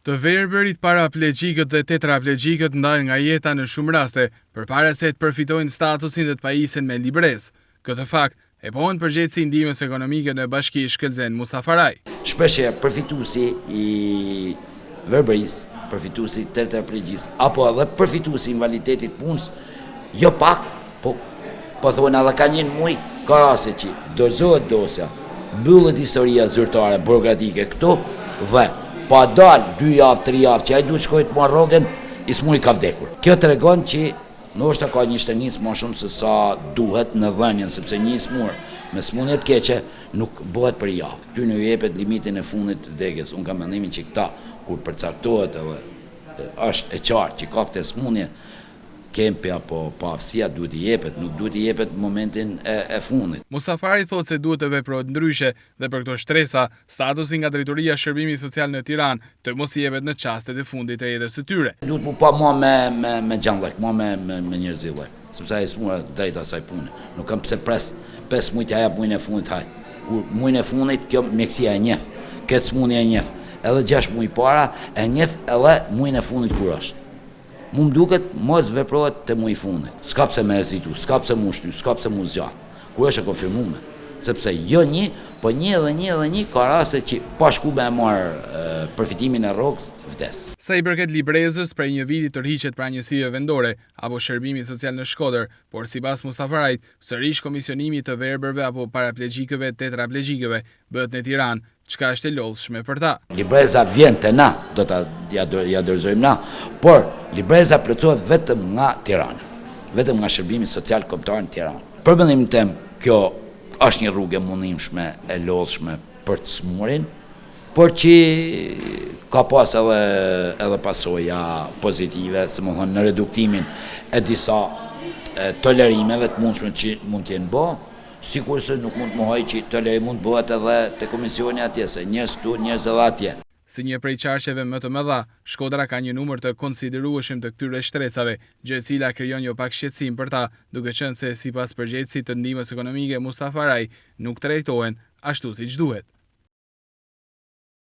Të verbërit paraplegjikët dhe tetraplegjikët ndajnë nga jeta në shumë raste, përpara se të përfitojnë statusin dhe të pajisen me librezë. Këtë fakt e pohon përgjegjësi i ndihmës ekonomike në Bashki Shkëlzen Mustafaraj. Shpeshherë përfituesi i verbërisë, përfituesi i tetraplegjisë apo edhe përfituesi i invaliditetit punës, jo pak, po thonë edhe ka një muj, ka raste që dorëzohet dosja, mbyllet historia zyrtare burokratike këtu dhe pa dalë 2 javë, 3 javë që ai duhet shkojë të marrë rrogën, i smuri ka vdekur. Kjo tregon që ndoshta ka një shtërnicë më shumë se sa duhet në dhënien, sepse një smur me smundje të keqe nuk bëhet për javë. Ty në jepet limitin e fundit të vdekjes. Unë kam mendimin që këta kur përcaktohet edhe është e qartë që ka këtë smundje, kempi apo pavësia duhet i jepet, nuk duhet i jepet në momentin e fundit. Mustafaraj thotë se duhet të veprohet ndryshe dhe për këto shtresa, statusi nga Drejtoria e Shërbimit Social në Tiranë të mos i jepet në çastet e fundit të jetës së tyre. Duhet mu pa mua me gjallëk, mua me njerëzillë, sepse ai smura drejt asaj pune. Nuk kam pse pres 5 muaj ja jap muajin e fundit haj. Kur muajin e fundit kjo mjekësia e njeh, këtë smundje e njeh. Edhe 6 muaj para e njeh edhe muajin e fundit kur është. Mu më duket mos veprohet të muaj fundit. S'ka pse me hezitu, s'ka pse mu shty, s'ka pse mu zgjatë. Kur është e konfirmuar. Sepse jo një, po një edhe një ka raste që pa shku me marr përfitimin e rrogës vdes. Sa i përket librezës, prej një viti tërhiqet pranësive vendore apo shërbimi social në Shkodër, por sipas Mustafarajt, sërish komisionimi të verbërve apo paraplegjikëve, tetraplegjikëve bëhet në Tiranë, çka është e lodhshme për ta. Libreza vjen te na, do ta ja dorëzojmë na, por libreza plotësohet vetëm nga Tirana, vetëm nga shërbimi social kombëtar në Tiranë. Për mendimin tim, kjo është një rrugë e mundimshme, e lodhshme për të smurin, por që ka pas edhe pasoja pozitive, se më thonë në reduktimin e disa tolerimeve të mundshme që mund t'jenë bë, sikurse nuk mund të mohoj që tolerim mund bëhet edhe te komisioni atje, se njerëz këtu, njerëz edhe atje. Si një prej qarqeve më të mëdha, Shkodra ka një numër të konsiderueshëm të këtyre shtresave, gjë e cila krijon jo pak shqetësim për ta, duke qenë se sipas përgjegjësit të ndihmës ekonomike Mustafaraj nuk trajtohen ashtu siç duhet.